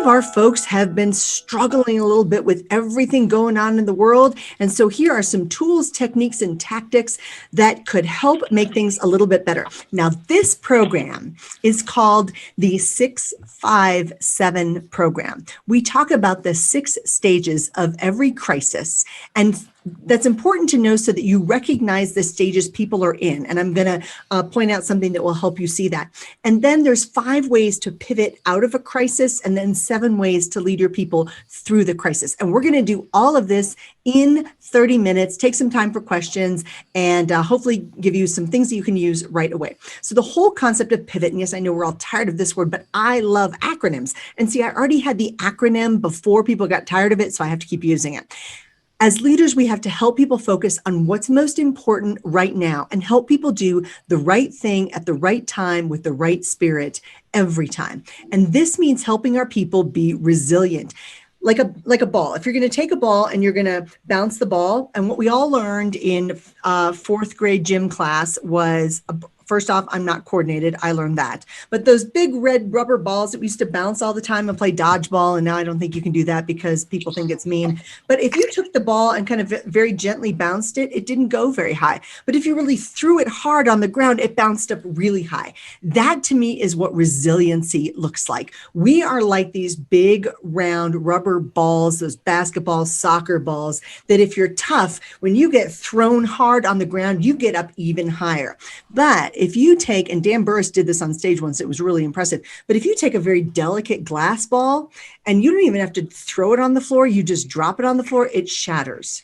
of our folks have been struggling a little bit with everything going on in the world. And so here are some tools, techniques, and tactics that could help make things a little bit better. Now, this program is called the 657 program. We talk about the 6 stages of every crisis, and that's important to know so that you recognize the stages people are in. And I'm going to point out something that will help you see that. And then there's 5 ways to pivot out of a crisis, and then 7 ways to lead your people through the crisis. And we're going to do all of this in 30 minutes, take some time for questions, and hopefully give you some things that you can use right away. So the whole concept of pivot, and yes, I know we're all tired of this word, but I love acronyms. And see, I already had the acronym before people got tired of it, so I have to keep using it. As leaders, we have to help people focus on what's most important right now and help people do the right thing at the right time with the right spirit every time. And this means helping our people be resilient. Like a ball. If you're going to take a ball and you're going to bounce the ball, and what we all learned in 4th grade gym class was, first off, I'm not coordinated. I learned that. But those big red rubber balls that we used to bounce all the time and play dodgeball, and now I don't think you can do that because people think it's mean. But if you took the ball and kind of very gently bounced it, it didn't go very high. But if you really threw it hard on the ground, it bounced up really high. That to me is what resiliency looks like. We are like these big round rubber balls, those basketball, soccer balls, that if you're tough, when you get thrown hard on the ground, you get up even higher. But if you take, and Dan Burris did this on stage once, it was really impressive, but if you take a very delicate glass ball and you don't even have to throw it on the floor, you just drop it on the floor, it shatters.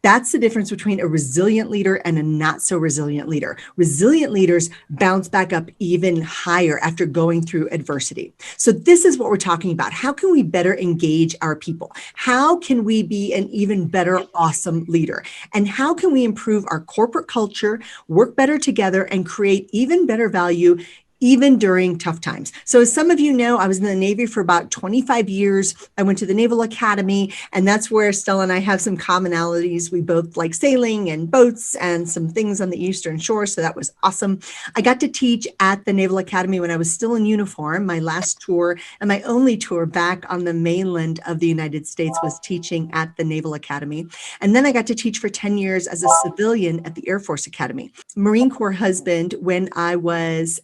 That's the difference between a resilient leader and a not so resilient leader. Resilient leaders bounce back up even higher after going through adversity. So this is what we're talking about. How can we better engage our people? How can we be an even better, awesome leader? And how can we improve our corporate culture, work better together, and create even better value even during tough times? So as some of you know, I was in the Navy for about 25 years. I went to the Naval Academy, and that's where Stella and I have some commonalities. We both like sailing and boats and some things on the Eastern Shore, so that was awesome. I got to teach at the Naval Academy when I was still in uniform. My last tour and my only tour back on the mainland of the United States was teaching at the Naval Academy. And then I got to teach for 10 years as a civilian at the Air Force Academy. Marine Corps husband, when I was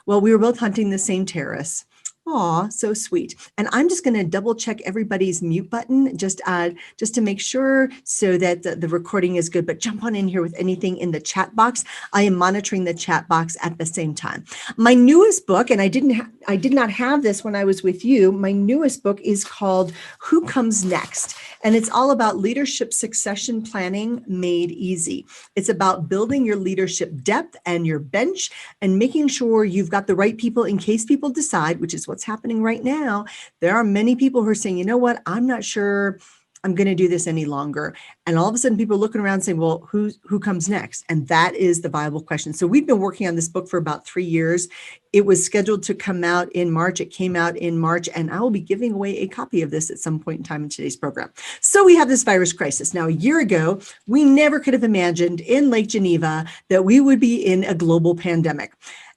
well, we were both hunting the same terrace. Aw, so sweet. And I'm just going to double check everybody's mute button just to make sure so that the recording is good. But jump on in here with anything in the chat box. I am monitoring the chat box at the same time. My newest book, and I did not have this when I was with you. My newest book is called Who Comes Next? And it's all about leadership succession planning made easy. It's about building your leadership depth and your bench and making sure you've got the right people in case people decide, which is what's happening right now. There are many people who are saying, you know what, I'm not sure I'm going to do this any longer. And all of a sudden people are looking around saying, well, who comes next? And that is the viable question. So we've been working on this book for about 3 years. It was scheduled to come out in March. It came out in March, and I will be giving away a copy of this at some point in time in today's program. So we have this virus crisis. Now, a year ago, we never could have imagined in Lake Geneva that we would be in a global pandemic.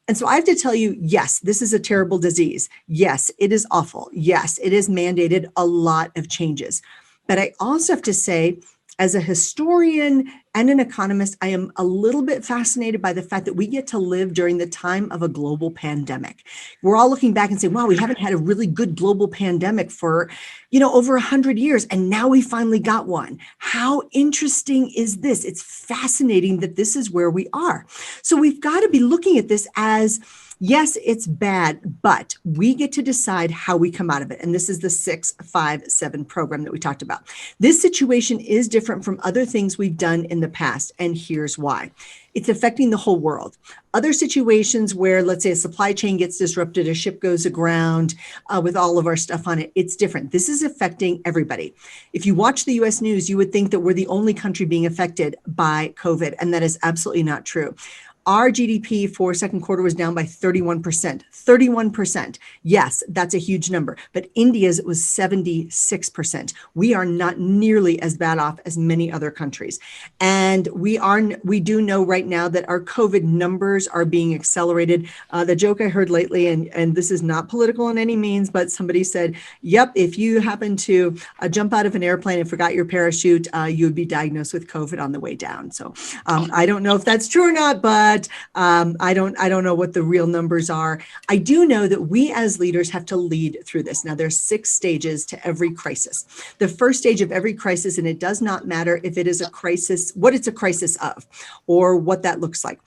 And so I have to tell you, yes, this is a terrible disease. Yes, it is awful. Yes, it has mandated a lot of changes. But I also have to say, as a historian and an economist, I am a little bit fascinated by the fact that we get to live during the time of a global pandemic. We're all looking back and saying, wow, we haven't had a really good global pandemic for, over 100 years. And now we finally got one. How interesting is this? It's fascinating that this is where we are. So we've got to be looking at this as, yes, it's bad, but we get to decide how we come out of it. And this is the 657 program that we talked about. This situation is different from other things we've done in the past. And here's why. It's affecting the whole world. Other situations where, let's say, a supply chain gets disrupted, a ship goes aground with all of our stuff on it, it's different. This is affecting everybody. If you watch the US news, you would think that we're the only country being affected by COVID, and that is absolutely not true. Our GDP for second quarter was down by 31%. 31%. Yes, that's a huge number. But India's was 76%. We are not nearly as bad off as many other countries. And we do know right now that our COVID numbers are being accelerated. The joke I heard lately, and this is not political in any means, but somebody said, yep, if you happen to jump out of an airplane and forgot your parachute, you would be diagnosed with COVID on the way down. So I don't know if that's true or not, but I don't know what the real numbers are. I do know that we as leaders have to lead through this. Now, there's 6 stages to every crisis. The first stage of every crisis, and it does not matter if it is a crisis, what it's a crisis of, or what that looks like.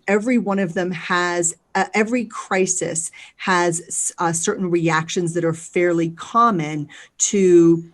Every one of them has every crisis has certain reactions that are fairly common to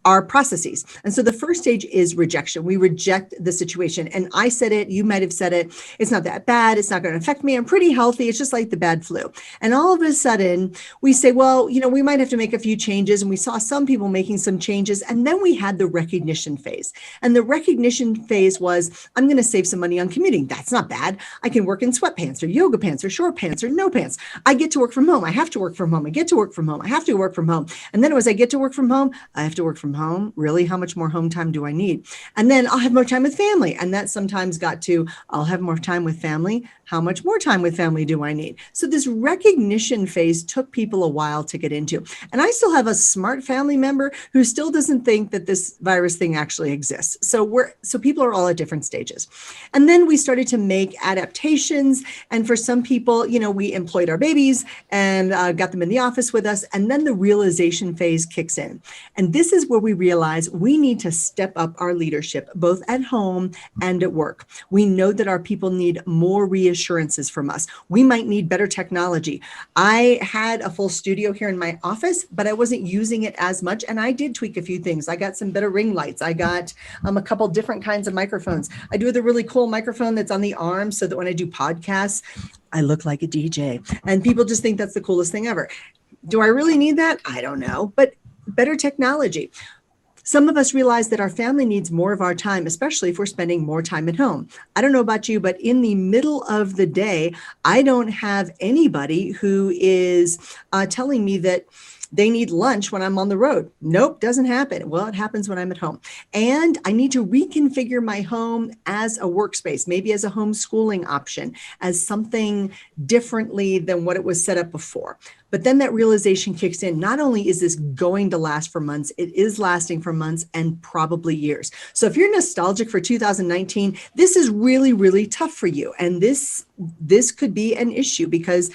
our processes. And so the first stage is rejection. We reject the situation. And I said it, you might have said it, it's not that bad, it's not going to affect me, I'm pretty healthy, it's just like the bad flu. And all of a sudden we say, well, we might have to make a few changes. And we saw some people making some changes. And then we had the recognition phase. And the recognition phase was, I'm going to save some money on commuting. That's not bad. I can work in sweatpants or yoga pants or short pants or no pants. I get to work from home. I have to work from home. I get to work from home. I have to work from home. And then as I get to work from home, I have to work from home. Really? How much more home time do I need? And then I'll have more time with family. And that sometimes got to, I'll have more time with family. How much more time with family do I need? So this recognition phase took people a while to get into. And I still have a smart family member who still doesn't think that this virus thing actually exists. So people are all at different stages. And then we started to make adaptations. And for some people, we employed our babies and got them in the office with us. And then the realization phase kicks in. And this is where we realize we need to step up our leadership, both at home and at work. We know that our people need more reassurances from us. We might need better technology. I had a full studio here in my office, but I wasn't using it as much. And I did tweak a few things. I got some better ring lights. I got a couple different kinds of microphones. I do the really cool microphone that's on the arm so that when I do podcasts, I look like a DJ. And people just think that's the coolest thing ever. Do I really need that? I don't know, but better technology. Some of us realize that our family needs more of our time, especially if we're spending more time at home. I don't know about you, but in the middle of the day, I don't have anybody who is telling me that they need lunch when I'm on the road. Nope, doesn't happen. Well, it happens when I'm at home. And I need to reconfigure my home as a workspace, maybe as a homeschooling option, as something differently than what it was set up before. But then that realization kicks in. Not only is this going to last for months, it is lasting for months and probably years. So if you're nostalgic for 2019, this is really, really tough for you. And this could be an issue because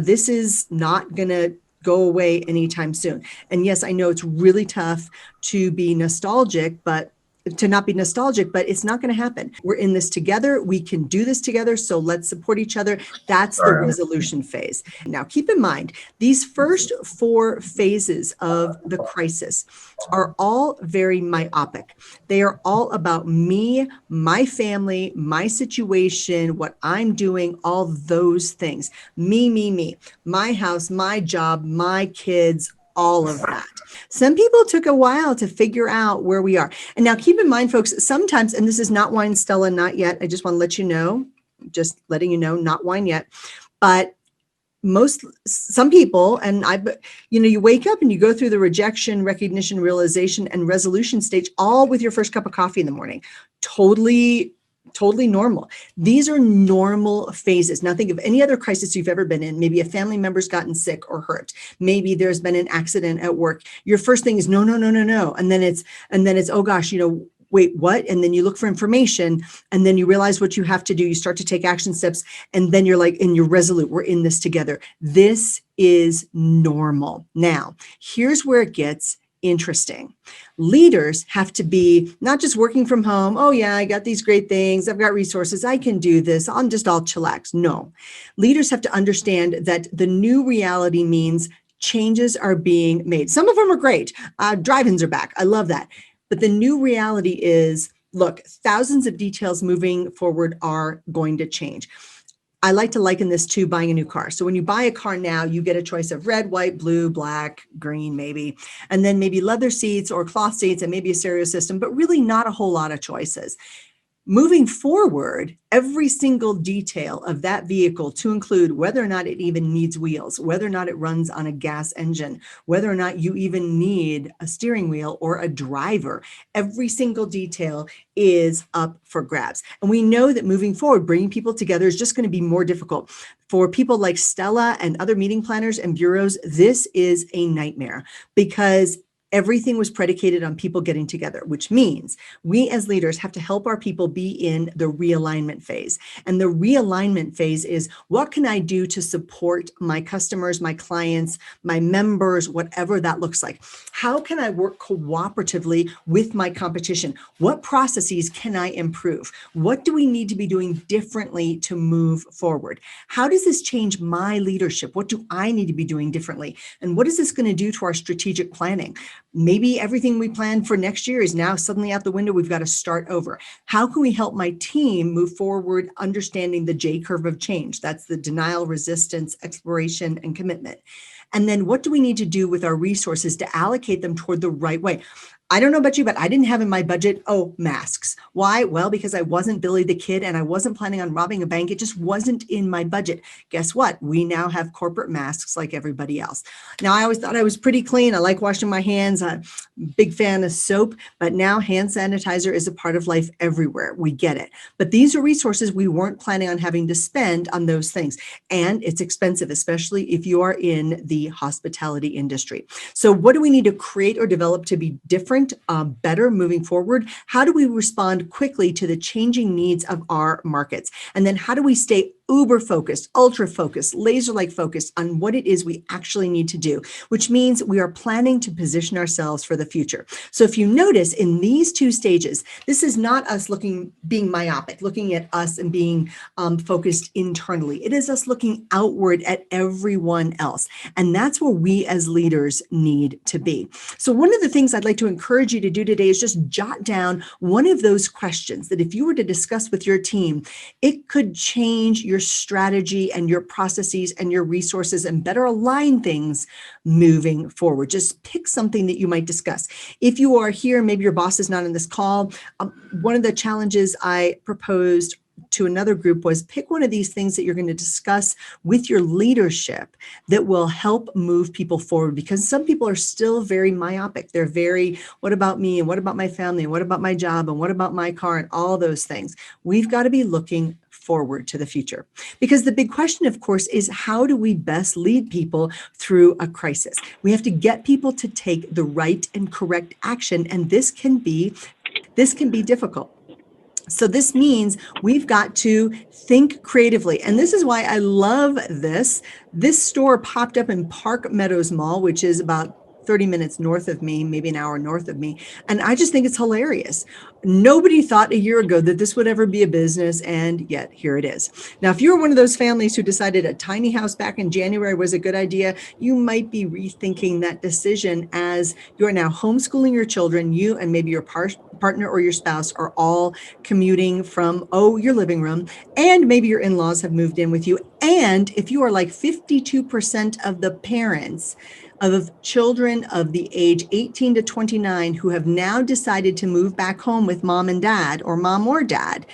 this is not going to go away anytime soon. And yes, I know it's really tough to be nostalgic, but to not be nostalgic, but it's not going to happen. We're in this together. We can do this together. So let's support each other. That's the resolution phase. Now, keep in mind, these first 4 phases of the crisis are all very myopic. They are all about me, my family, my situation, what I'm doing, all those things. Me, my house, my job, my kids, all of that. Some people took a while to figure out where we are. And now keep in mind, folks, sometimes, and this is not wine, Stella, not yet. I just want to let you know, just letting you know, not wine yet. But some people, and you wake up and you go through the rejection, recognition, realization, and resolution stage, all with your first cup of coffee in the morning. Totally normal. These are normal phases. Now think of any other crisis you've ever been in. Maybe a family member's gotten sick or hurt. Maybe there's been an accident at work. Your first thing is no. And then it's, oh gosh, wait, what? And then you look for information and then you realize what you have to do. You start to take action steps and then you're like, and you're resolute. We're in this together. This is normal. Now, here's where it gets interesting. Leaders have to be not just working from home. Oh yeah, I got these great things. I've got resources. I can do this. I'll chillax. No, leaders have to understand that the new reality means changes are being made. Some of them are great. Drive-ins are back. I love that. But the new reality is, look, thousands of details moving forward are going to change. I like to liken this to buying a new car. So when you buy a car now, you get a choice of red, white, blue, black, green, maybe, and then maybe leather seats or cloth seats and maybe a stereo system, but really not a whole lot of choices. Moving forward, every single detail of that vehicle, to include whether or not it even needs wheels, whether or not it runs on a gas engine, whether or not you even need a steering wheel or a driver, every single detail is up for grabs. And we know that moving forward, bringing people together is just going to be more difficult. For people like Stella and other meeting planners and bureaus, this is a nightmare because everything was predicated on people getting together, which means we as leaders have to help our people be in the realignment phase. And the realignment phase is, what can I do to support my customers, my clients, my members, whatever that looks like? How can I work cooperatively with my competition? What processes can I improve? What do we need to be doing differently to move forward? How does this change my leadership? What do I need to be doing differently? And what is this going to do to our strategic planning? Maybe everything we planned for next year is now suddenly out the window. We've got to start over. How can we help my team move forward, understanding the J curve of change? That's the denial, resistance, exploration, and commitment. And then what do we need to do with our resources to allocate them toward the right way? I don't know about you, but I didn't have in my budget, masks. Why? Well, because I wasn't Billy the Kid and I wasn't planning on robbing a bank. It just wasn't in my budget. Guess what? We now have corporate masks like everybody else. Now, I always thought I was pretty clean. I like washing my hands. I'm a big fan of soap, but now hand sanitizer is a part of life everywhere. We get it. But these are resources we weren't planning on having to spend on those things. And it's expensive, especially if you are in the hospitality industry. So what do we need to create or develop to be different, better moving forward? How do we respond quickly to the changing needs of our markets? And then how do we stay uber focused, ultra focused, laser-like focused on what it is we actually need to do, which means we are planning to position ourselves for the future. So if you notice in these two stages, this is not us being myopic, looking at us and being focused internally. It is us looking outward at everyone else. And that's where we as leaders need to be. So one of the things I'd like to encourage you to do today is just jot down one of those questions that if you were to discuss with your team, it could change your strategy and your processes and your resources and better align things moving forward. Just pick something that you might discuss. If you are here, maybe your boss is not in this call. One of the challenges I proposed to another group was pick one of these things that you're going to discuss with your leadership that will help move people forward, because some people are still very myopic. They're very, what about me? And what about my family? And what about my job? And what about my car? And all those things. We've got to be looking forward to the future. Because the big question, of course, is how do we best lead people through a crisis? We have to get people to take the right and correct action, and this can be difficult. So this means we've got to think creatively. And this is why I love this. This store popped up in Park Meadows Mall, which is about 30 minutes north of me, maybe an hour north of me. And I just think it's hilarious. Nobody thought a year ago that this would ever be a business, and yet here it is. Now, if you were one of those families who decided a tiny house back in January was a good idea, you might be rethinking that decision as you're now homeschooling your children. You and maybe your partner or your spouse are all commuting from, your living room, and maybe your in-laws have moved in with you. And if you are like 52% of the parents of children of the age 18 to 29 who have now decided to move back home with mom and dad, or mom or dad,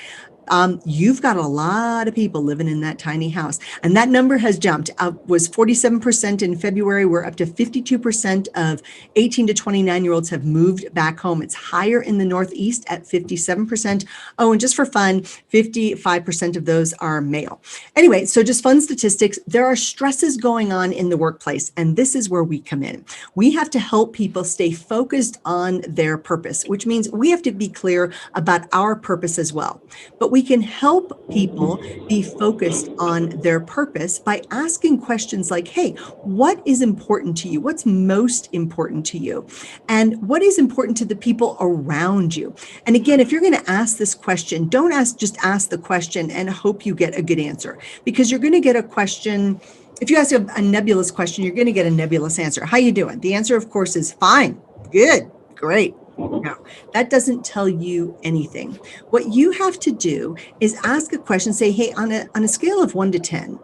you've got a lot of people living in that tiny house. And that number has jumped. Was 47% in February. We're up to 52% of 18 to 29-year-olds have moved back home. It's higher in the Northeast at 57%. Oh, and just for fun, 55% of those are male. Anyway, so just fun statistics. There are stresses going on in the workplace, and this is where we come in. We have to help people stay focused on their purpose, which means we have to be clear about our purpose as well. But we can help people be focused on their purpose by asking questions like, hey, what is important to you? What's most important to you? And what is important to the people around you? And again, if you're going to ask this question, don't just ask the question and hope you get a good answer, because you're going to get a question. If you ask a nebulous question, you're going to get a nebulous answer. How you doing? The answer, of course, is fine, good, great. No, that doesn't tell you anything. What you have to do is ask a question, say, hey, on a scale of 1 to 10,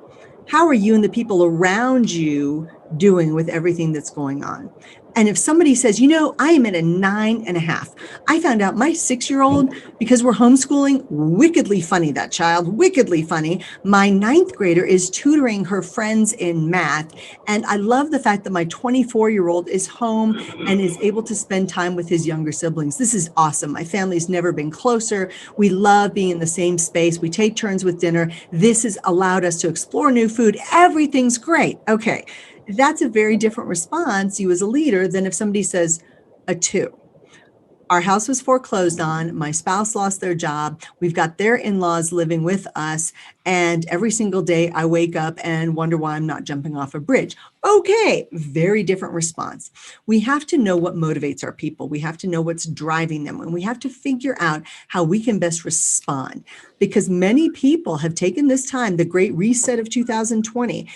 how are you and the people around you doing with everything that's going on? And if somebody says, I am at a 9.5, I found out my 6-year-old, because we're homeschooling, wickedly funny, that child, wickedly funny. My 9th grader is tutoring her friends in math. And I love the fact that my 24-year-old is home and is able to spend time with his younger siblings. This is awesome. My family's never been closer. We love being in the same space. We take turns with dinner. This has allowed us to explore new food. Everything's great. Okay. That's a very different response, you as a leader, than if somebody says a 2. Our house was foreclosed on. My spouse lost their job. We've got their in-laws living with us. And every single day I wake up and wonder why I'm not jumping off a bridge. Okay, very different response. We have to know what motivates our people. We have to know what's driving them. And we have to figure out how we can best respond. Because many people have taken this time, the great reset of 2020,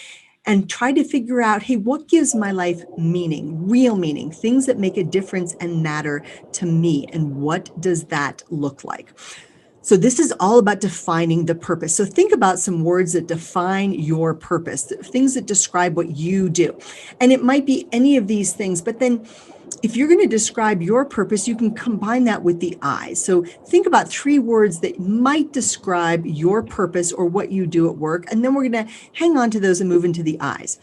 and try to figure out, hey, what gives my life meaning, real meaning, things that make a difference and matter to me, and what does that look like? So this is all about defining the purpose. So think about some words that define your purpose, things that describe what you do. And it might be any of these things, but then if you're going to describe your purpose, you can combine that with the I. So think about 3 words that might describe your purpose or what you do at work. And then we're going to hang on to those and move into the I's.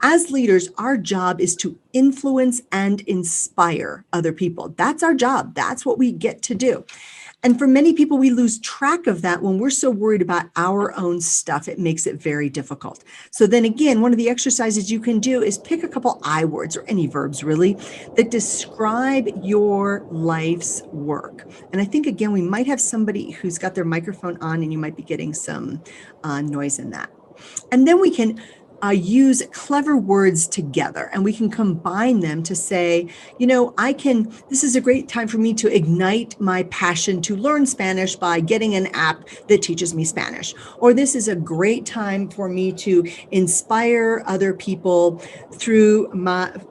As leaders, our job is to influence and inspire other people. That's our job. That's what we get to do. And for many people, we lose track of that when we're so worried about our own stuff. It makes it very difficult. So then again, one of the exercises you can do is pick a couple I words, or any verbs really, that describe your life's work. And I think, again, we might have somebody who's got their microphone on, and you might be getting some noise in that. And then we can use clever words together, and we can combine them to say, this is a great time for me to ignite my passion to learn Spanish by getting an app that teaches me Spanish. Or this is a great time for me to inspire other people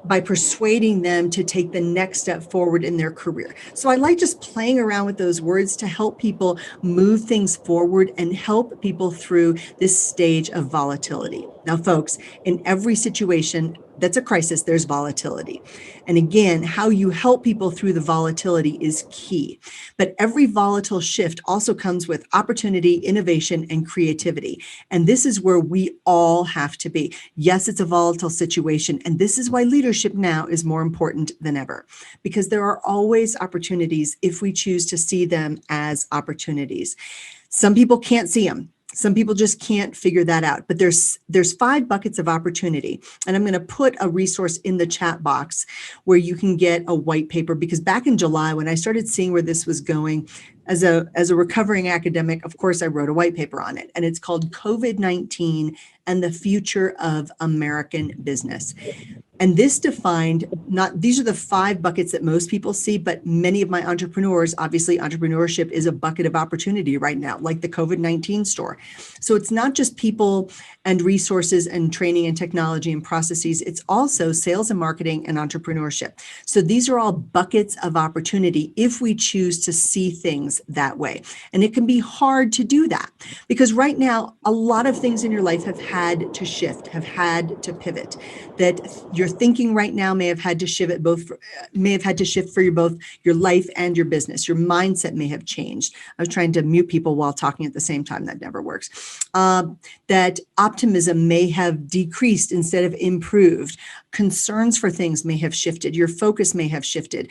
by persuading them to take the next step forward in their career. So I like just playing around with those words to help people move things forward and help people through this stage of volatility. Now, folks, in every situation that's a crisis, there's volatility. And again, how you help people through the volatility is key. But every volatile shift also comes with opportunity, innovation, and creativity. And this is where we all have to be. Yes, it's a volatile situation. And this is why leadership now is more important than ever, because there are always opportunities if we choose to see them as opportunities. Some people can't see them. Some people just can't figure that out, but there's 5 buckets of opportunity. And I'm going to put a resource in the chat box where you can get a white paper, because back in July, when I started seeing where this was going, as a recovering academic, of course, I wrote a white paper on it, and it's called COVID-19 and the Future of American Business. And this defined, these are the 5 buckets that most people see, but many of my entrepreneurs, obviously entrepreneurship is a bucket of opportunity right now, like the COVID-19 store. So it's not just people and resources and training and technology and processes, it's also sales and marketing and entrepreneurship. So these are all buckets of opportunity if we choose to see things that way. And it can be hard to do that, because right now, a lot of things in your life have had to shift, have had to pivot, that your thinking right now may have had to shift for both your life and your business. Your mindset may have changed. I was trying to mute people while talking at the same time. That never works. That optimism may have decreased instead of improved. Concerns for things may have shifted. Your focus may have shifted.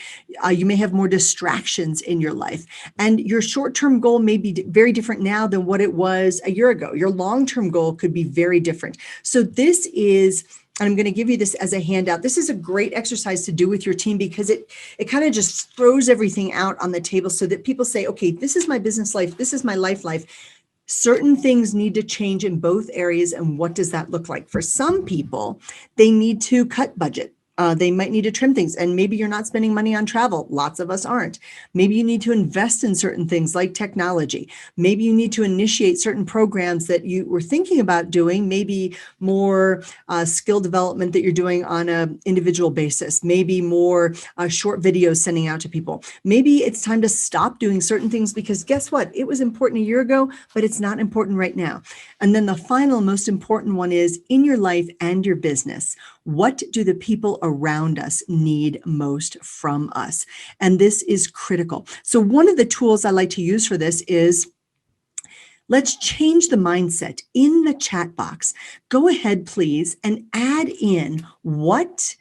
You may have more distractions in your life. And your short-term goal may be very different now than what it was a year ago. Your long-term goal could be very different. So this is, and I'm going to give you this as a handout. This is a great exercise to do with your team, because it kind of just throws everything out on the table so that people say, okay, this is my business life. This is my life. Certain things need to change in both areas. And what does that look like? For some people, they need to cut budget. They might need to trim things, and maybe you're not spending money on travel. Lots of us aren't. Maybe you need to invest in certain things like technology. Maybe you need to initiate certain programs that you were thinking about doing, maybe more skill development that you're doing on an individual basis, maybe more short videos sending out to people. Maybe it's time to stop doing certain things because guess what? It was important a year ago, but it's not important right now. And then the final most important one is in your life and your business. What do the people around us need most from us? And this is critical. So one of the tools I like to use for this is let's change the mindset in the chat box. Go ahead, please, and add in what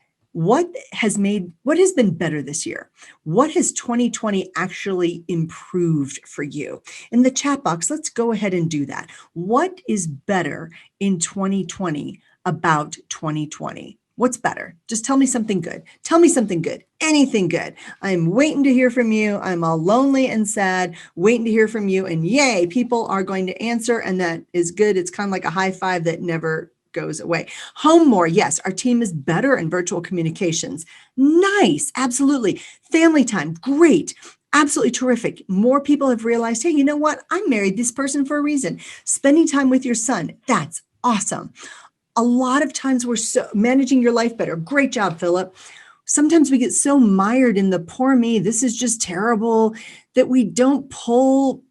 has been better this year? What has 2020 actually improved for you? In the chat box, let's go ahead and do that. What is better in 2020 about 2020? What's better? Just tell me something good. Tell me something good. Anything good. I'm waiting to hear from you. I'm all lonely and sad, waiting to hear from you. And yay, people are going to answer, and that is good. It's kind of like a high five that never goes away. Home more. Yes, our team is better in virtual communications. Nice. Absolutely. Family time. Great. Absolutely terrific. More people have realized, hey, you know what? I married this person for a reason. Spending time with your son. That's awesome. A lot of times we're managing your life better. Great job, Philip. Sometimes we get so mired in the poor me, this is just terrible, that we just don't pull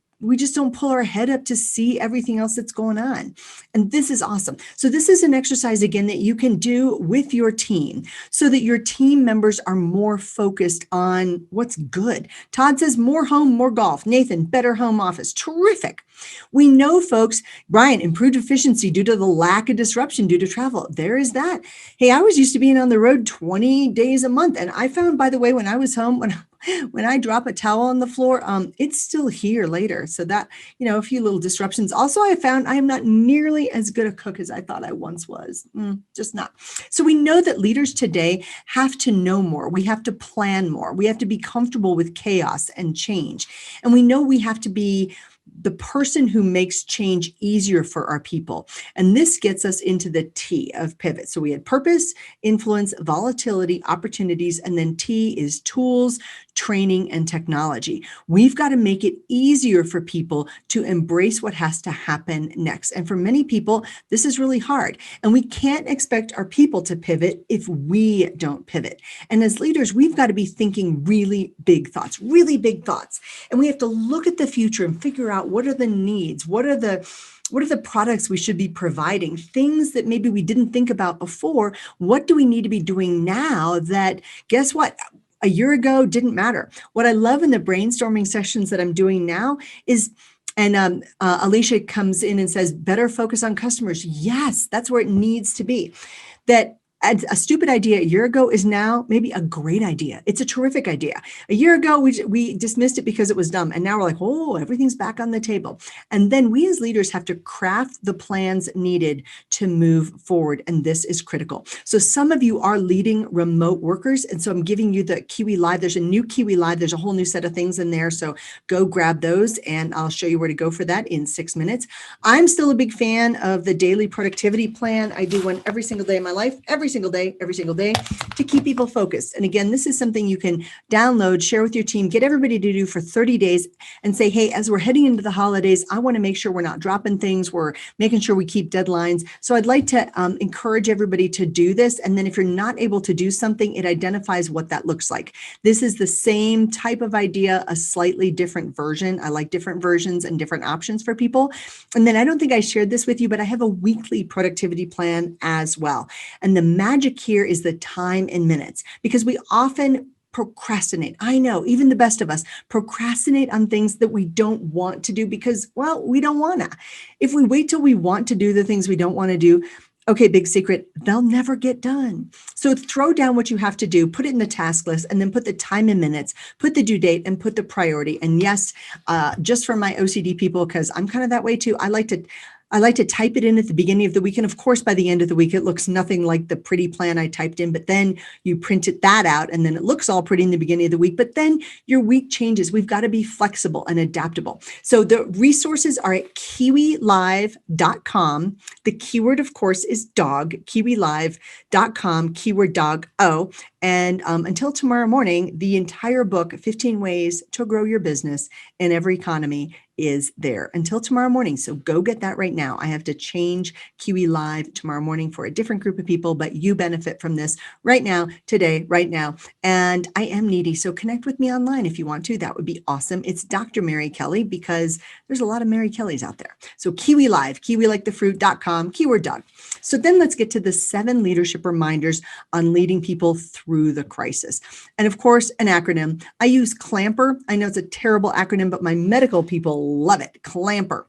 our head up to see everything else that's going on. And this is awesome. So this is an exercise, again, that you can do with your team so that your team members are more focused on what's good. Todd says more home, more golf. Nathan, better home office. Terrific. We know, folks, Brian, improved efficiency due to the lack of disruption due to travel. There is that. Hey, I was used to being on the road 20 days a month. And I found, by the way, when I was home, when I drop a towel on the floor, it's still here later. So that, a few little disruptions. Also, I found I am not nearly as good a cook as I thought I once was. Just not. So we know that leaders today have to know more. We have to plan more. We have to be comfortable with chaos and change. And we know we have to be the person who makes change easier for our people. And this gets us into the T of pivot. So we had purpose, influence, volatility, opportunities, and then T is tools, training, and technology. We've got to make it easier for people to embrace what has to happen next. And for many people, this is really hard. And we can't expect our people to pivot if we don't pivot. And as leaders, we've got to be thinking really big thoughts. And we have to look at the future and figure out what are the needs, what are the products we should be providing, things that maybe we didn't think about before. What do we need to be doing now that, guess what? A year ago didn't matter. What I love in the brainstorming sessions that I'm doing now is, and Alicia comes in and says, better focus on customers. Yes, that's where it needs to be. That a stupid idea a year ago is now maybe a great idea. It's a terrific idea. A year ago, we dismissed it because it was dumb. And now we're like, oh, everything's back on the table. And then we as leaders have to craft the plans needed to move forward. And this is critical. So some of you are leading remote workers. And so I'm giving you the Kiwi Live. There's a new Kiwi Live. There's a whole new set of things in there. So go grab those and I'll show you where to go for that in 6 minutes. I'm still a big fan of the daily productivity plan. I do one every single day of my life, every single day to keep people focused. And again, this is something you can download, share with your team, get everybody to do for 30 days and say, hey, as we're heading into the holidays, I want to make sure we're not dropping things. We're making sure we keep deadlines. So I'd like to encourage everybody to do this. And then if you're not able to do something, it identifies what that looks like. This is the same type of idea, a slightly different version. I like different versions and different options for people. And then I don't think I shared this with you, but I have a weekly productivity plan as well. And the magic here is the time in minutes, because we often procrastinate. I know, even the best of us procrastinate on things that we don't want to do because, well, we don't want to. If we wait till we want to do the things we don't want to do, okay, big secret, they'll never get done. So throw down what you have to do, put it in the task list, and then put the time in minutes, put the due date, and put the priority. And yes, just for my OCD people, because I'm kind of that way too, I like I like to type it in at the beginning of the week. And of course, by the end of the week, it looks nothing like the pretty plan I typed in, but then you printed that out and then it looks all pretty in the beginning of the week, but then your week changes. We've got to be flexible and adaptable. So the resources are at kiwilive.com. The keyword, of course, is dog, kiwilive.com, keyword dog, O. And until tomorrow morning, the entire book, 15 Ways to Grow Your Business in Every Economy, is there until tomorrow morning. So go get that right now. I have to change Kiwi Live tomorrow morning for a different group of people, but you benefit from this right now, today, right now. And I am needy. So connect with me online if you want to. That would be awesome. It's Dr. Mary Kelly, because there's a lot of Mary Kellys out there. So Kiwi Live, kiwilikeTheFruit.com, keyword dog. So then let's get to the 7 leadership reminders on leading people through the crisis. And of course, an acronym. I use CLAMPER. I know it's a terrible acronym, but my medical people love it. CLAMPER.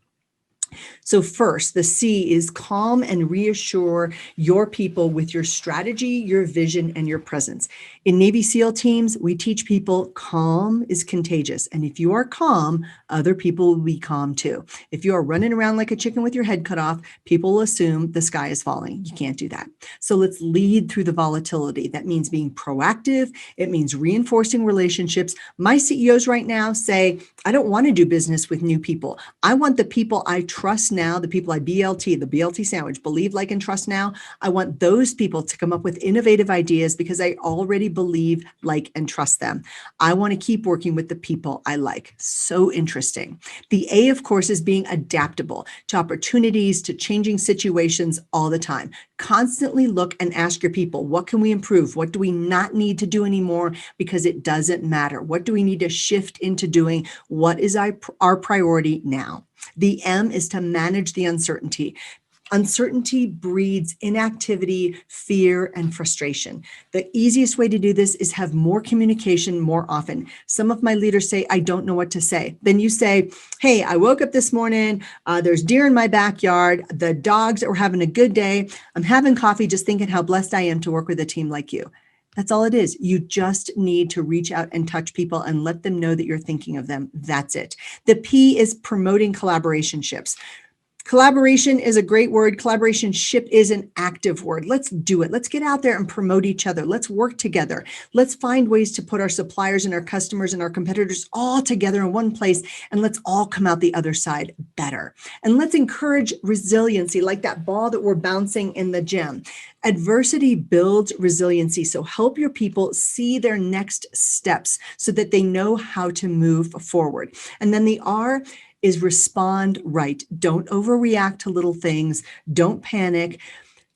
So first, the C is calm and reassure your people with your strategy, your vision, and your presence. In Navy SEAL teams, we teach people calm is contagious. And if you are calm, other people will be calm too. If you are running around like a chicken with your head cut off, people will assume the sky is falling. You can't do that. So let's lead through the volatility. That means being proactive. It means reinforcing relationships. My CEOs right now say, I don't want to do business with new people. I want the people I trust now, the people I BLT, the BLT sandwich, believe, like, and trust now. I want those people to come up with innovative ideas because I already believe, like, and trust them. I want to keep working with the people I like. So interesting. The A, of course, is being adaptable to opportunities, to changing situations all the time. Constantly look and ask your people, what can we improve? What do we not need to do anymore because it doesn't matter? What do we need to shift into doing? What is our priority now? The M is to manage the uncertainty. Uncertainty breeds inactivity, fear, and frustration. The easiest way to do this is have more communication more often. Some of my leaders say, I don't know what to say. Then you say, hey, I woke up this morning, there's deer in my backyard, the dogs are having a good day, I'm having coffee just thinking how blessed I am to work with a team like you. That's all it is. You just need to reach out and touch people and let them know that you're thinking of them. That's it. The P is promoting collaborationships. Collaboration is a great word. Collaboration ship is an active word. Let's do it. Let's get out there and promote each other. Let's work together. Let's find ways to put our suppliers and our customers and our competitors all together in one place, and let's all come out the other side better. And let's encourage resiliency, like that ball that we're bouncing in the gym. Adversity builds resiliency. So help your people see their next steps so that they know how to move forward. And then the R is respond right. Don't overreact to little things. Don't panic.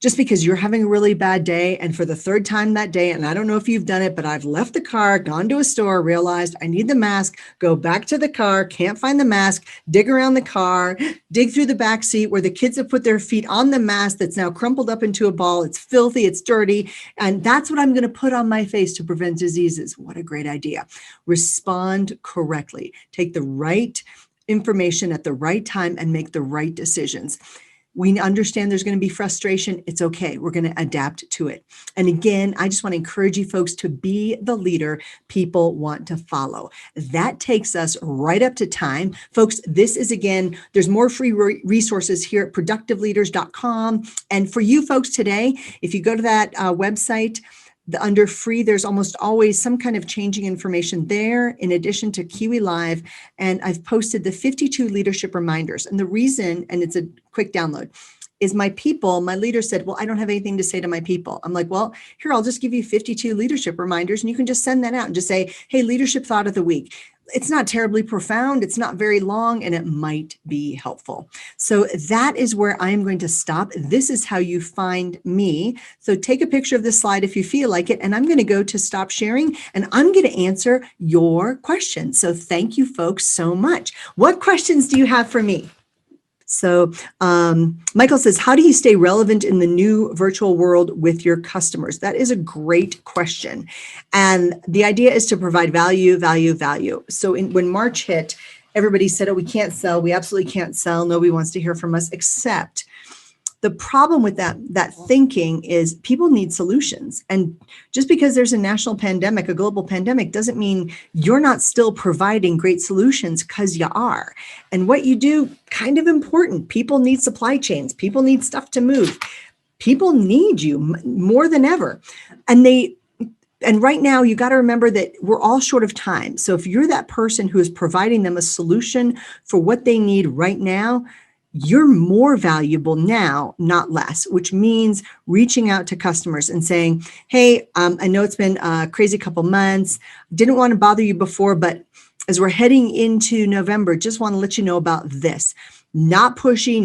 Just because you're having a really bad day, and for the 3rd time that day, and I don't know if you've done it, but I've left the car, gone to a store, realized I need the mask, go back to the car, can't find the mask, dig around the car, dig through the back seat where the kids have put their feet on the mask that's now crumpled up into a ball. It's filthy, it's dirty, and that's what I'm going to put on my face to prevent diseases. What a great idea. Respond correctly. Take the right information at the right time and make the right decisions. We understand there's going to be frustration. It's okay. We're going to adapt to it. And again, I just want to encourage you folks to be the leader people want to follow. That takes us right up to time. Folks, this is, again, there's more free resources here at productiveleaders.com. And for you folks today, if you go to that website, under free, there's almost always some kind of changing information there, in addition to Kiwi Live. And I've posted the 52 leadership reminders. And the reason, and it's a quick download, is my people, my leader said, well, I don't have anything to say to my people. I'm like, well, here, I'll just give you 52 leadership reminders and you can just send that out and just say, hey, leadership thought of the week. It's not terribly profound. It's not very long, and it might be helpful. So that is where I'm going to stop. This is how you find me. So take a picture of this slide if you feel like it, and I'm going to go to stop sharing, and I'm going to answer your questions. So thank you folks so much. What questions do you have for me? So Michael says, how do you stay relevant in the new virtual world with your customers? That is a great question. And the idea is to provide value, value, value. So when March hit, everybody said, oh, we can't sell. We absolutely can't sell. Nobody wants to hear from us, except The problem with that thinking is people need solutions. And just because there's a national pandemic, a global pandemic, doesn't mean you're not still providing great solutions, because you are. And what you do, kind of important. People need supply chains. People need stuff to move. People need you more than ever. And right now, you got to remember that we're all short of time. So if you're that person who is providing them a solution for what they need right now, you're more valuable now, not less, which means reaching out to customers and saying, hey, I know it's been a crazy couple months. Didn't want to bother you before, but as we're heading into November, just want to let you know about this. Not pushy,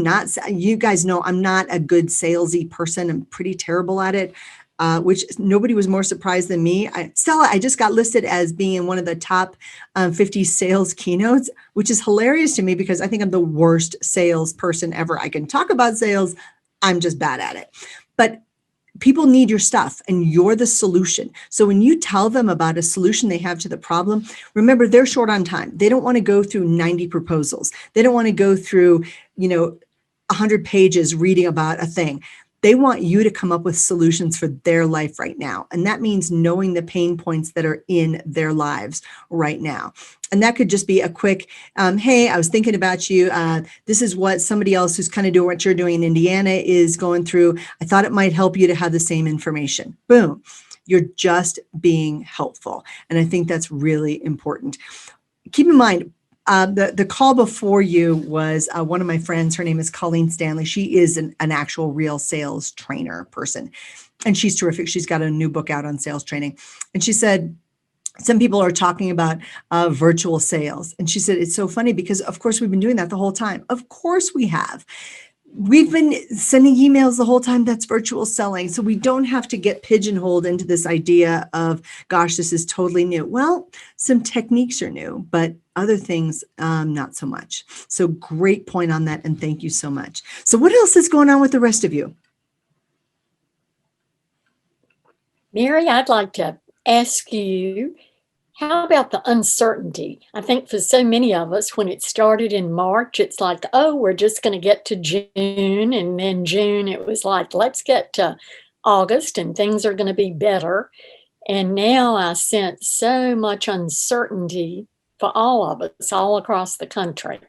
you guys know I'm not a good salesy person. I'm pretty terrible at it. Which nobody was more surprised than me. Stella, I just got listed as being in one of the top 50 sales keynotes, which is hilarious to me because I think I'm the worst salesperson ever. I can talk about sales. I'm just bad at it. But people need your stuff and you're the solution. So when you tell them about a solution they have to the problem, remember they're short on time. They don't want to go through 90 proposals. They don't want to go through, 100 pages reading about a thing. They want you to come up with solutions for their life right now. And that means knowing the pain points that are in their lives right now. And that could just be a quick, hey, I was thinking about you. This is what somebody else who's kind of doing what you're doing in Indiana is going through. I thought it might help you to have the same information. Boom. You're just being helpful. And I think that's really important. Keep in mind, the call before you was one of my friends. Her name is Colleen Stanley. She is an actual real sales trainer person, and she's terrific. She's got a new book out on sales training. And she said, some people are talking about virtual sales. And she said, it's so funny because of course we've been doing that the whole time. Of course we have. We've been sending emails the whole time. That's virtual selling. So we don't have to get pigeonholed into this idea of, gosh, this is totally new. Well, some techniques are new, but other things, not so much. So great point on that. And thank you so much. So what else is going on with the rest of you? Mary, I'd like to ask you, how about the uncertainty? I think for so many of us, when it started in March, it's like, oh, we're just going to get to June. And then June, it was like, let's get to August and things are going to be better. And now I sense so much uncertainty for all of us, all across the country.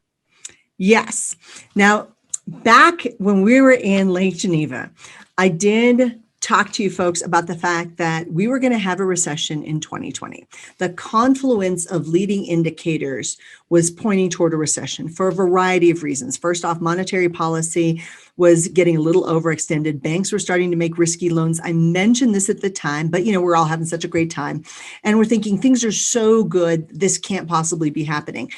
Yes. Now, back when we were in Lake Geneva, I did talk to you folks about the fact that we were going to have a recession in 2020. The confluence of leading indicators was pointing toward a recession for a variety of reasons. First off, monetary policy was getting a little overextended. Banks were starting to make risky loans. I mentioned this at the time, but we're all having such a great time. And we're thinking things are so good, this can't possibly be happening.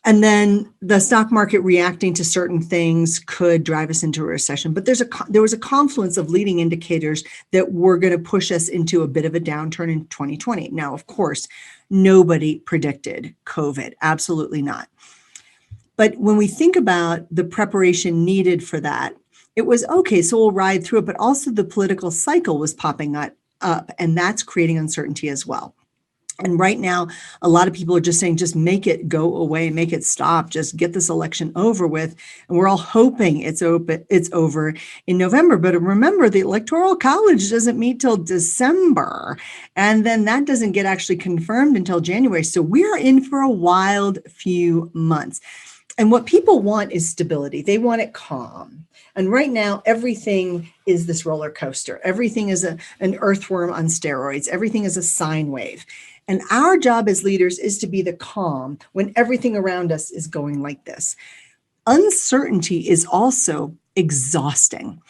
And then the stock market reacting to certain things could drive us into a recession. But there was a confluence of leading indicators that were going to push us into a bit of a downturn in 2020. Now, of course, nobody predicted COVID. Absolutely not. But when we think about the preparation needed for that, it was, okay, so we'll ride through it. But also the political cycle was popping up, and that's creating uncertainty as well. And right now, a lot of people are just saying, just make it go away, make it stop, just get this election over with. And we're all hoping it's over in November. But remember, the Electoral College doesn't meet till December. And then that doesn't get actually confirmed until January. So we're in for a wild few months. And what people want is stability. They want it calm. And right now, everything is this roller coaster. Everything is an earthworm on steroids. Everything is a sine wave. And our job as leaders is to be the calm when everything around us is going like this. Uncertainty is also exhausting.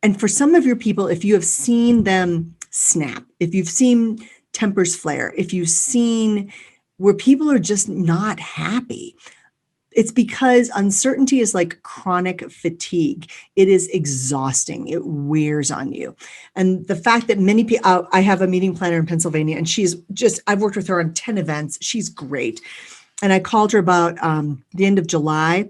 And for some of your people, if you have seen them snap, if you've seen tempers flare, if you've seen where people are just not happy, it's because uncertainty is like chronic fatigue. It is exhausting. It wears on you. And the fact that many people, I have a meeting planner in Pennsylvania, and I've worked with her on 10 events. She's great. And I called her about the end of July.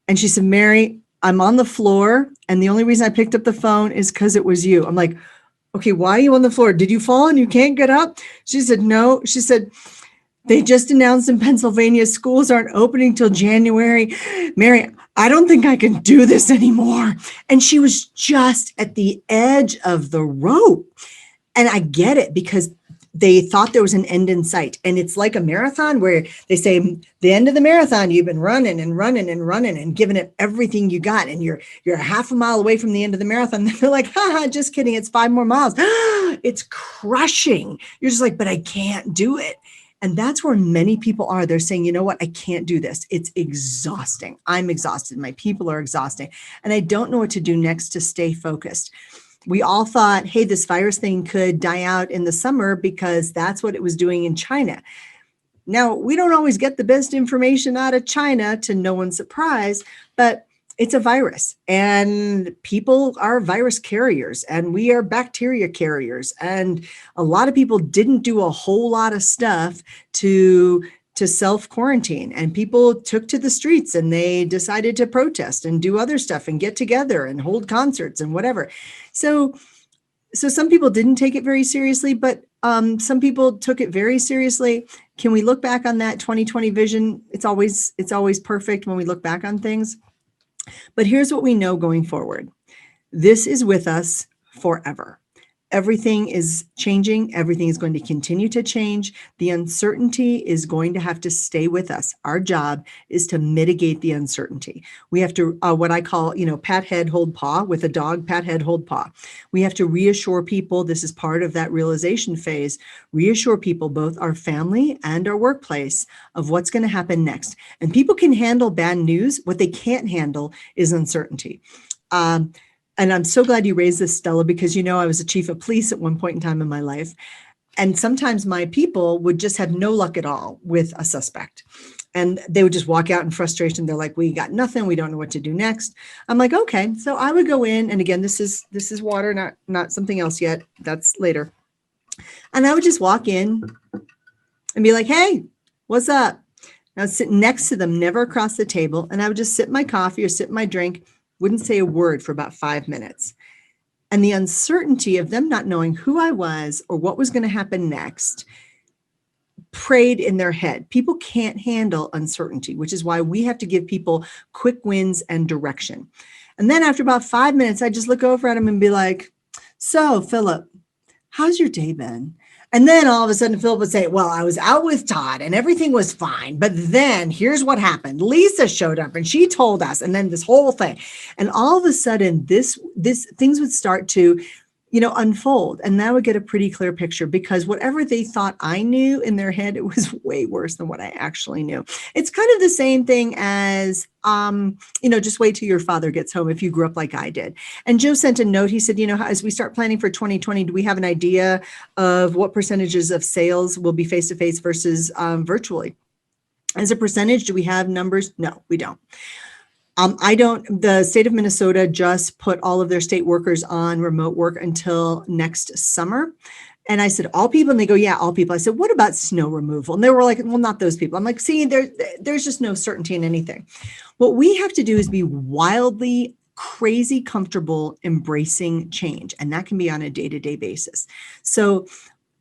And she said, Mary, I'm on the floor. And the only reason I picked up the phone is because it was you. I'm like, okay, why are you on the floor? Did you fall and you can't get up? She said, no. She said, They just announced in Pennsylvania schools aren't opening till January. Mary, I don't think I can do this anymore. And she was just at the edge of the rope. And I get it, because they thought there was an end in sight. And it's like a marathon where they say the end of the marathon, you've been running and running and running and giving it everything you got. And you're half a mile away from the end of the marathon. They're like, haha, just kidding. It's 5 more miles. It's crushing. You're just like, but I can't do it. And that's where many people are. They're saying, you know what? I can't do this. It's exhausting. I'm exhausted. My people are exhausting. And I don't know what to do next to stay focused. We all thought, hey, this virus thing could die out in the summer because that's what it was doing in China. Now, we don't always get the best information out of China, to no one's surprise, but it's a virus and people are virus carriers and we are bacteria carriers. And a lot of people didn't do a whole lot of stuff to self-quarantine, and people took to the streets and they decided to protest and do other stuff and get together and hold concerts and whatever. So some people didn't take it very seriously, but some people took it very seriously. Can we look back on that 2020 vision? It's always perfect when we look back on things. But here's what we know going forward. This is with us forever. Everything is changing. Everything is going to continue to change. The uncertainty is going to have to stay with us. Our job is to mitigate the uncertainty. We have to, what I call, pat head, hold paw. With a dog, pat head, hold paw. We have to reassure people. This is part of that realization phase. Reassure people, both our family and our workplace, of what's going to happen next. And people can handle bad news. What they can't handle is uncertainty. And I'm so glad you raised this, Stella, because I was a chief of police at one point in time in my life. And sometimes my people would just have no luck at all with a suspect. And they would just walk out in frustration. They're like, we got nothing. We don't know what to do next. I'm like, okay. So I would go in, and again, this is water, not something else yet. That's later. And I would just walk in and be like, hey, what's up? And I would sit next to them, never across the table. And I would just sip my coffee or sip my drink. Wouldn't say a word for about 5 minutes. And the uncertainty of them not knowing who I was or what was going to happen next prayed in their head. People can't handle uncertainty, which is why we have to give people quick wins and direction. And then after about 5 minutes, I just look over at them and be like, so Philip, how's your day been? And then all of a sudden, Philip would say, well, I was out with Todd and everything was fine. But then here's what happened. Lisa showed up and she told us, and then this whole thing. And all of a sudden, this things would start to, unfold. And that would get a pretty clear picture, because whatever they thought I knew in their head, it was way worse than what I actually knew. It's kind of the same thing as, just wait till your father gets home if you grew up like I did. And Joe sent a note. He said, as we start planning for 2020, do we have an idea of what percentages of sales will be face-to-face versus virtually? As a percentage, do we have numbers? No, we don't. The state of Minnesota just put all of their state workers on remote work until next summer. And I said, all people? And they go, yeah, all people. I said, what about snow removal? And they were like, well, not those people. I'm like, see, there's just no certainty in anything. What we have to do is be wildly crazy comfortable embracing change. And that can be on a day-to-day basis. So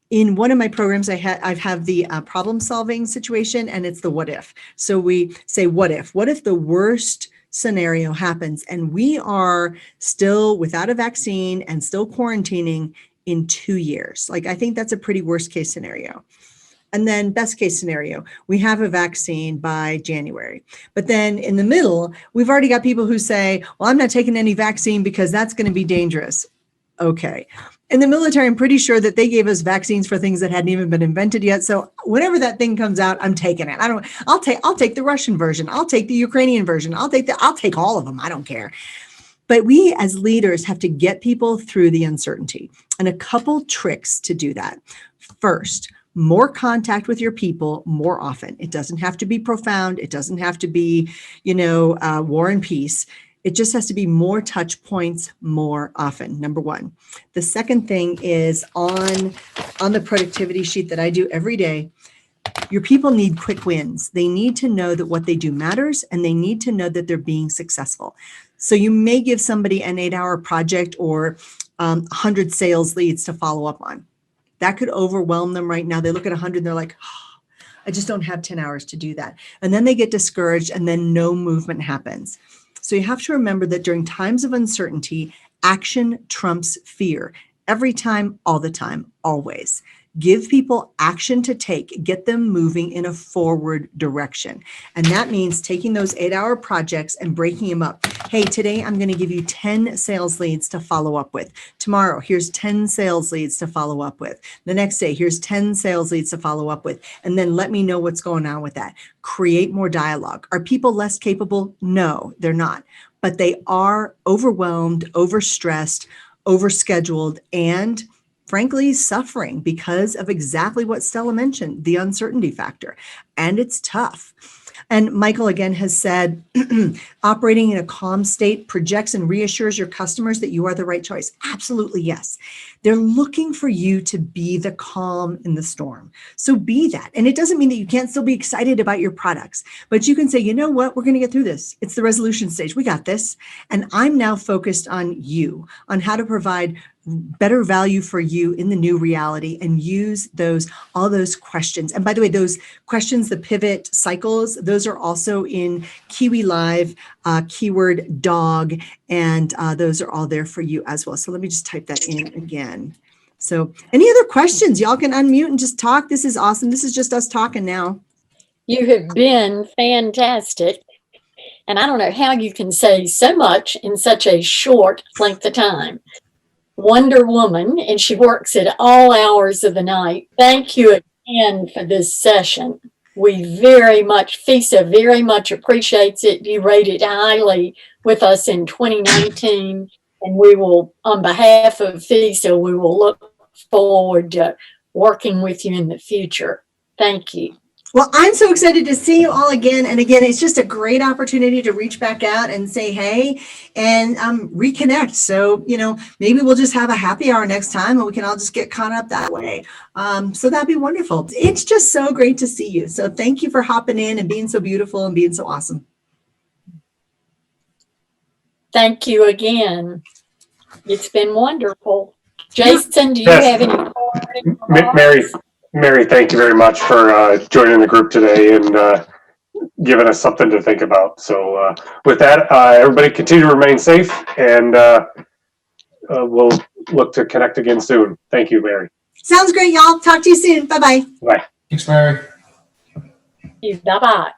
in one of my programs, I have the problem solving situation, and it's the what if. So we say, what if the worst scenario happens and we are still without a vaccine and still quarantining in 2 years? Like, I think that's a pretty worst case scenario. And then best case scenario, we have a vaccine by January. But then in the middle, we've already got people who say, well, I'm not taking any vaccine because that's going to be dangerous. Okay. In the military, I'm pretty sure that they gave us vaccines for things that hadn't even been invented yet. So whenever that thing comes out, I'm taking it. I'll take the Russian version. I'll take the Ukrainian version. I'll take all of them. I don't care. But we as leaders have to get people through the uncertainty, and a couple tricks to do that. First, more contact with your people more often. It doesn't have to be profound. It doesn't have to be, war and peace. It just has to be more touch points more often, number one. The second thing is on the productivity sheet that I do every day, your people need quick wins. They need to know that what they do matters, and they need to know that they're being successful. So you may give somebody an 8-hour project or 100 sales leads to follow up on. That could overwhelm them right now. They look at 100 and they're like, oh, I just don't have 10 hours to do that. And then they get discouraged and then no movement happens. So you have to remember that during times of uncertainty, action trumps fear. Every time, all the time, always. Give people action to take, get them moving in a forward direction. And that means taking those 8-hour projects and breaking them up. Hey, today I'm going to give you 10 sales leads to follow up with. Tomorrow, here's 10 sales leads to follow up with. The next day, here's 10 sales leads to follow up with. And then let me know what's going on with that. Create more dialogue. Are people less capable? No, they're not. But they are overwhelmed, overstressed, overscheduled, and frankly, suffering because of exactly what Stella mentioned, the uncertainty factor. And it's tough. And Michael again has said, operating in a calm state projects and reassures your customers that you are the right choice. Absolutely, yes. They're looking for you to be the calm in the storm. So be that. And it doesn't mean that you can't still be excited about your products, but you can say, you know what, we're going to get through this. It's the resolution stage. We got this. And I'm now focused on you, on how to provide better value for you in the new reality, and use all those questions. And by the way, those questions, the pivot cycles, those are also in Kiwi Live, keyword dog, and those are all there for you as well. So let me just type that in again. So any other questions? Y'all can unmute and just talk. This is awesome. This is just us talking now. You have been fantastic. And I don't know how you can say so much in such a short length of time. Wonder Woman, and she works at all hours of the night. Thank you again for this session. We very much, FISA very much appreciates it. You rated highly with us in 2019, and we will, on behalf of FISA, we will look forward to working with you in the future. Thank you. Well, I'm so excited to see you all again. And again, it's just a great opportunity to reach back out and say, hey, and reconnect. So, maybe we'll just have a happy hour next time and we can all just get caught up that way. So that'd be wonderful. It's just so great to see you. So thank you for hopping in and being so beautiful and being so awesome. Thank you again. It's been wonderful. Jason, do you have any? Mary, thank you very much for joining the group today and giving us something to think about. So with that, everybody continue to remain safe, and we'll look to connect again soon. Thank you, Mary. Sounds great, y'all. Talk to you soon. Bye-bye. Bye. Thanks, Mary. Bye-bye.